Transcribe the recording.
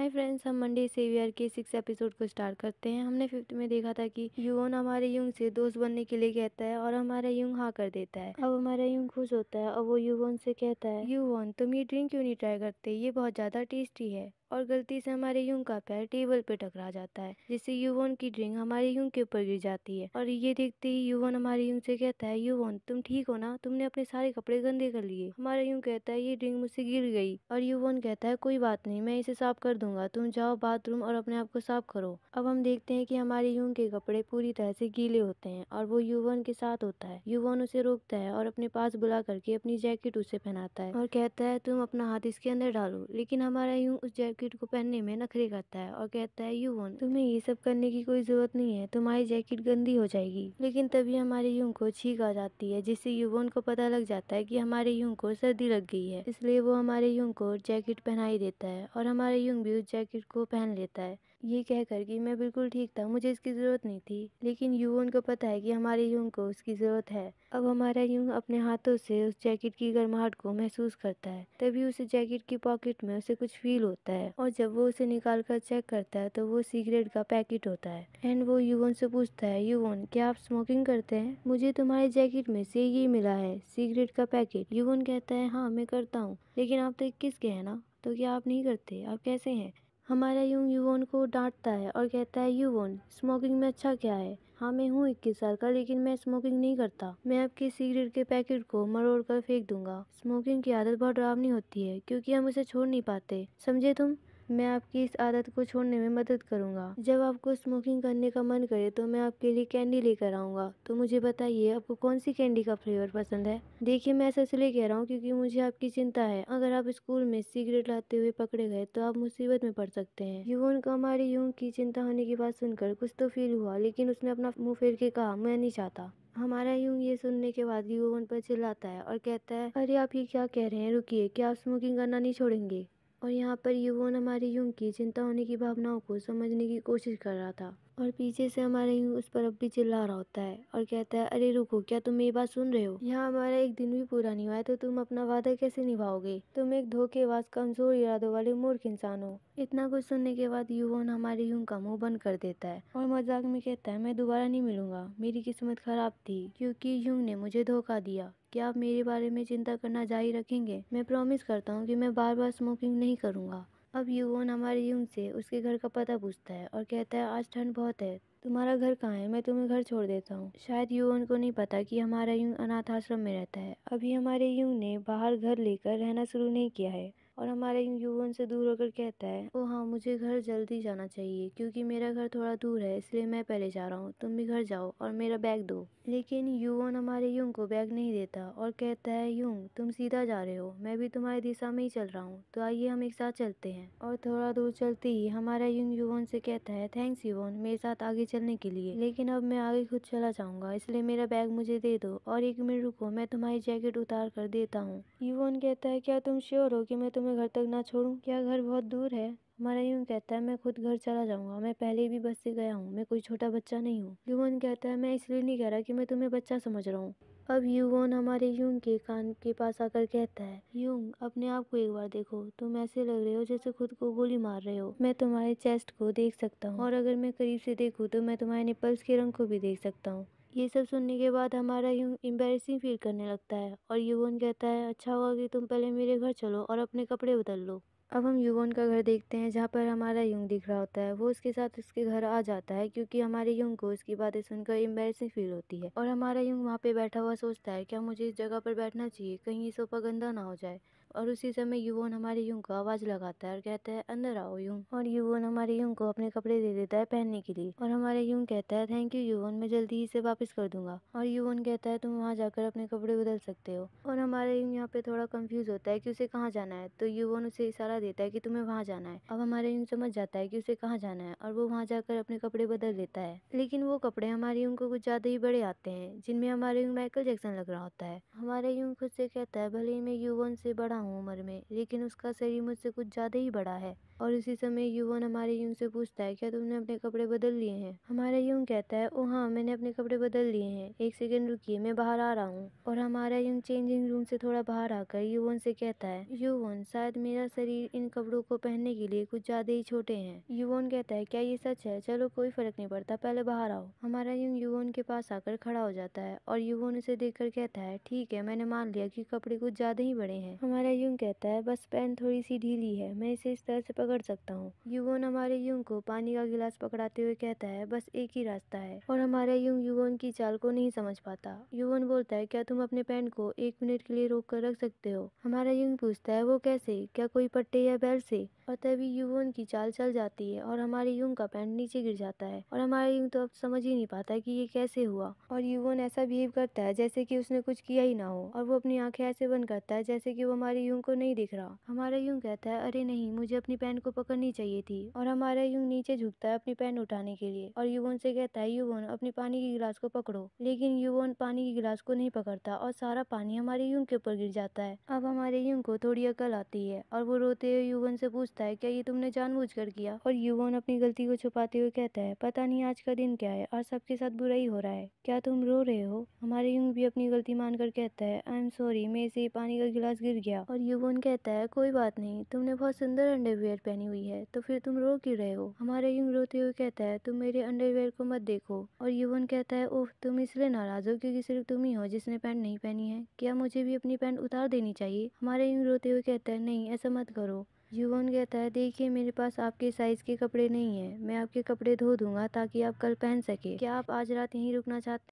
Hi friends, हम Monday saviour के 6 episode को स्टार्ट करते हैं। हमने 5th में देखा था कि युवोन हमारे युंग से दोस्त बनने के लिए कहता है और हमारा युंग हाँ कर देता है। अब हमारा युंग खुश होता है और वो युवोन से कहता है, युवोन तुम ये ड्रिंक क्यों नहीं ट्राई करते, ये बहुत ज्यादा टेस्टी है। और गलती से हमारे युंग का पैर टेबल पे टकरा जाता है, जिससे युवोन की ड्रिंक हमारे युंग के ऊपर गिर जाती है। और ये देखते ही युवोन हमारे युंग से कहता है, युवोन तुम ठीक हो ना, तुमने अपने सारे कपड़े गंदे कर लिए। हमारा युंग कहता है, ये ड्रिंक मुझसे गिर गई। और युवोन कहता है, कोई बात नहीं, मैं इसे साफ कर दूंगा, तुम जाओ बाथरूम और अपने आप को साफ करो। अब हम देखते हैं कि हमारे युंग के कपड़े पूरी तरह से गीले होते हैं और वो युवोन के साथ होता है। युवोन उसे रोकता है और अपने पास बुला करके अपनी जैकेट उसे पहनाता है और कहता है, तुम अपना हाथ इसके अंदर डालो। लेकिन हमारा युंग उस जैकेट को पहनने में नखरे करता है और कहता है, युवोन तुम्हें ये सब करने की कोई जरूरत नहीं है, तुम्हारी जैकेट गंदी हो जाएगी। लेकिन तभी हमारे युंग को छींक आ जाती है, जिससे युवोन को पता लग जाता है कि हमारे युंग को सर्दी लग गई है। इसलिए वो हमारे युंग को जैकेट पहना ही देता है और हमारा युंग भी उस जैकेट को पहन लेता है, ये कहकर कि मैं बिल्कुल ठीक था, मुझे इसकी जरूरत नहीं थी। लेकिन युवोन को पता है कि हमारे युंग को उसकी जरूरत है। अब हमारा युंग अपने हाथों से उस जैकेट की गर्माहट को महसूस करता है। तभी उस जैकेट की पॉकेट में उसे कुछ फील होता है और जब वो उसे निकाल कर चेक करता है तो वो सिगरेट का पैकेट होता है। एंड वो युवोन से पूछता है, युवोन क्या आप स्मोकिंग करते हैं? मुझे तुम्हारे जैकेट में से ये मिला है, सिगरेट का पैकेट। युवोन कहता है, हाँ मैं करता हूँ, लेकिन आप तो 21 के हैं ना, तो क्या आप नहीं करते? आप कैसे हैं? हमारा युंग युवोन को डांटता है और कहता है, युवोन स्मोकिंग में अच्छा क्या है? हाँ मैं हूँ 21 साल का, लेकिन मैं स्मोकिंग नहीं करता। मैं आपके सिगरेट के पैकेट को मरोड़ कर फेंक दूंगा। स्मोकिंग की आदत बहुत डरावनी होती है क्योंकि हम उसे छोड़ नहीं पाते, समझे तुम? मैं आपकी इस आदत को छोड़ने में मदद करूंगा। जब आपको स्मोकिंग करने का मन करे तो मैं आपके लिए कैंडी लेकर आऊंगा। तो मुझे बताइए, आपको कौन सी कैंडी का फ्लेवर पसंद है? देखिए मैं ऐसा इसलिए कह रहा हूँ क्योंकि मुझे आपकी चिंता है। अगर आप स्कूल में सिगरेट लाते हुए पकड़े गए तो आप मुसीबत में पड़ सकते हैं। युवोन को हमारे युंग की चिंता होने की बात सुनकर कुछ तो फील हुआ, लेकिन उसने अपना मुंह फेर के कहा, मैं नहीं चाहता। हमारा युंग ये सुनने के बाद युवोन पर चिल्लाता है और कहता है, अरे आप ये क्या कह रहे हैं, रुकिए, क्या आप स्मोकिंग करना नहीं छोड़ेंगे? और यहाँ पर युवोन हमारे युंग की चिंता होने की भावनाओं को समझने की कोशिश कर रहा था और पीछे से हमारा युंग उस पर अब भी चिल्ला रहा होता है और कहता है, अरे रुको, क्या तुम मेरी बात सुन रहे हो? यहाँ हमारा एक दिन भी पूरा नहीं हुआ है तो तुम अपना वादा कैसे निभाओगे? तुम एक धोखेबाज, कमजोर इरादों वाले मूर्ख इंसान हो। इतना कुछ सुनने के बाद युवोन हमारे युंग का मुंह बंद कर देता है और मजाक में कहता है, मैं दोबारा नहीं मिलूंगा, मेरी किस्मत खराब थी क्योंकि युंग ने मुझे धोखा दिया। क्या आप मेरे बारे में चिंता करना जारी रखेंगे? मैं प्रॉमिस करता हूँ कि मैं बार बार स्मोकिंग नहीं करूँगा। अब युवोन हमारे युंग से उसके घर का पता पूछता है और कहता है, आज ठंड बहुत है, तुम्हारा घर कहाँ है? मैं तुम्हें घर छोड़ देता हूँ। शायद युवोन को नहीं पता कि हमारा युंग अनाथ आश्रम में रहता है। अभी हमारे युंग ने बाहर घर लेकर रहना शुरू नहीं किया है और हमारा युंग युवोन से दूर होकर कहता है, ओ हाँ, मुझे घर जल्दी जाना चाहिए क्योंकि मेरा घर थोड़ा दूर है, इसलिए मैं पहले जा रहा हूँ, तुम भी घर जाओ और मेरा बैग दो। लेकिन युवोन हमारे युंग को बैग नहीं देता और कहता है, युंग तुम सीधा जा रहे हो, मैं भी तुम्हारी दिशा में ही चल रहा हूँ, तो आइए हम एक साथ चलते हैं। और थोड़ा दूर चलते ही हमारा युंग युवोन से कहता है, थैंक्स युवोन मेरे साथ आगे चलने के लिए, लेकिन अब मैं आगे खुद चला जाऊंगा, इसलिए मेरा बैग मुझे दे दो और 1 मिनट रुको, मैं तुम्हारी जैकेट उतार कर देता हूँ। युवोन कहता है, क्या तुम श्योर हो कि मैं तुम्हें घर तक ना छोड़ूं? क्या घर बहुत दूर है? हमारा युंग कहता है, मैं खुद घर चला जाऊंगा, मैं पहले भी बस से गया हूँ, मैं कोई छोटा बच्चा नहीं हूँ। युवोन कहता है, मैं इसलिए नहीं कह रहा कि मैं तुम्हें बच्चा समझ रहा हूँ। अब युवोन हमारे युंग के कान के पास आकर कहता है, युंग अपने आप को एक बार देखो, तुम ऐसे लग रहे हो जैसे खुद को गोली मार रहे हो। मैं तुम्हारे चेस्ट को देख सकता हूँ और अगर मैं करीब से देखूँ तो मैं तुम्हारे निपल्स के रंग को भी देख सकता हूँ। ये सब सुनने के बाद हमारा युंग एम्बैरेसिंग फील करने लगता है और युवोन कहता है, अच्छा होगा कि तुम पहले मेरे घर चलो और अपने कपड़े बदल लो। अब हम युवोन का घर देखते हैं जहाँ पर हमारा युंग दिख रहा होता है। वो उसके साथ उसके घर आ जाता है क्योंकि हमारे युंग को उसकी बातें सुनकर एम्बैरेसिंग फील होती है और हमारा युंग वहाँ पे बैठा हुआ सोचता है, क्या मुझे इस जगह पर बैठना चाहिए, कहीं ये सोफा गंदा ना हो जाए। और उसी समय युवोन हमारे युंग को आवाज लगाता है और कहता है, अंदर आओ युंग। और युवोन हमारे युंग को अपने कपड़े दे देता है पहनने के लिए और हमारे युंग कहता है, थैंक यू युवोन, मैं जल्दी ही इसे वापस कर दूंगा। और युवोन कहता है, तुम वहाँ जाकर अपने कपड़े बदल सकते हो। और हमारा युंग यहाँ पे थोड़ा कंफ्यूज होता है कि उसे कहाँ जाना है, तो युवोन उसे इशारा देता है कि तुम्हें वहाँ जाना है। अब हमारा युंग समझ जाता है कि उसे कहाँ जाना है और वो वहाँ जाकर अपने कपड़े बदल लेता है। लेकिन वो कपड़े हमारे युंग को कुछ ज्यादा ही बड़े आते हैं, जिनमें हमारे युंग माइकल जैक्सन लग रहा होता है। हमारा युंग खुद से कहता है, भले ही मैं युवोन से बड़ा हूँ उम्र में, लेकिन उसका शरीर मुझसे कुछ ज्यादा ही बड़ा है। और उसी समय युवन हमारे यूंग से पूछता है, क्या तुमने अपने कपड़े बदल लिए हैं? हमारा यूंग कहता है, ओ हाँ, मैंने अपने कपड़े बदल लिए हैं, एक सेकंड रुकिए, मैं बाहर आ रहा हूँ। और हमारा यूंग चेंजिंग रूम से थोड़ा बाहर आकर युवन से कहता है, युवन, शायद मेरा शरीर इन कपड़ों को पहनने के लिए कुछ ज्यादा ही छोटे हैं। युवन कहता है, क्या ये सच है? चलो कोई फर्क नहीं पड़ता, पहले बाहर आओ। हमारा यूंग युवन के पास आकर खड़ा हो जाता है और युवन उसे देखकर कहता है, ठीक है, मैंने मान लिया कि कपड़े कुछ ज्यादा ही बड़े हैं। हमारा यूंग कहता है, बस पैंट थोड़ी सी ढीली है, मैं इसे इस तरह से पकड़ सकता हूँ। युवन हमारे यूंग को पानी का गिलास पकड़ाते हुए कहता है, बस एक ही रास्ता है। और हमारा यूंग युवन की चाल को नहीं समझ पाता। युवन बोलता है, क्या तुम अपने पैंट को 1 मिनट के लिए रोक कर रख सकते हो? हमारा यूंग पूछता है, वो कैसे? क्या कोई पट्टे या बेल्ट से? और तभी युवन की चाल चल जाती है और हमारे यूंग का पैंट नीचे गिर जाता है और हमारा यूंग तो अब समझ ही नहीं पाता कि ये कैसे हुआ। और युवन ऐसा बिहेव करता है जैसे कि उसने कुछ किया ही ना हो और वो अपनी आंखें ऐसे बंद करता है जैसे कि वो हमारे यूंग को नहीं दिख रहा। हमारा यूंग कहता है, अरे नहीं, मुझे अपनी पैंट को पकड़नी चाहिए थी। और हमारा यूंग नीचे झुकता है अपनी पैंट उठाने के लिए और युवन से कहता है, युवन, अपनी पानी की गिलास को पकड़ो। लेकिन युवन पानी की गिलास को नहीं पकड़ता और सारा पानी हमारे यूंग के ऊपर गिर जाता है। अब हमारे यूंग को थोड़ी अकल आती है और वो रोते हुए युवन से पूछता है, क्या ये तुमने जानबूझकर किया? और युवन अपनी गलती को छुपाते हुए कहता है, पता नहीं आज का दिन क्या है और सबके साथ बुरा ही हो रहा है, क्या तुम रो रहे हो? हमारे यूंग भी अपनी गलती मानकर कहता है, आई एम सॉरी, मेरे से पानी का गिलास गिर गया। और युवन कहता है, कोई बात नहीं, तुमने बहुत सुंदर अंडरवियर पहनी हुई है, तो फिर तुम रो क्यों रहे हो? हमारा यूंग रोते हुए कहता है, तुम मेरे अंडरवियर को मत देखो। और युवन कहता है, ओह, तुम इसलिए नाराज हो क्योंकि सिर्फ तुम ही हो जिसने पैंट नहीं पहनी है, क्या मुझे भी अपनी पैंट उतार देनी चाहिए? हमारे यूंग रोते हुए कहता है, नहीं, ऐसा मत करो। युवन कहता है, देखिए, मेरे पास आपके साइज के कपड़े नहीं है, मैं आपके कपड़े धो दूंगा ताकि आप कल पहन सके। क्या आप आज रात यहीं रुकना चाहते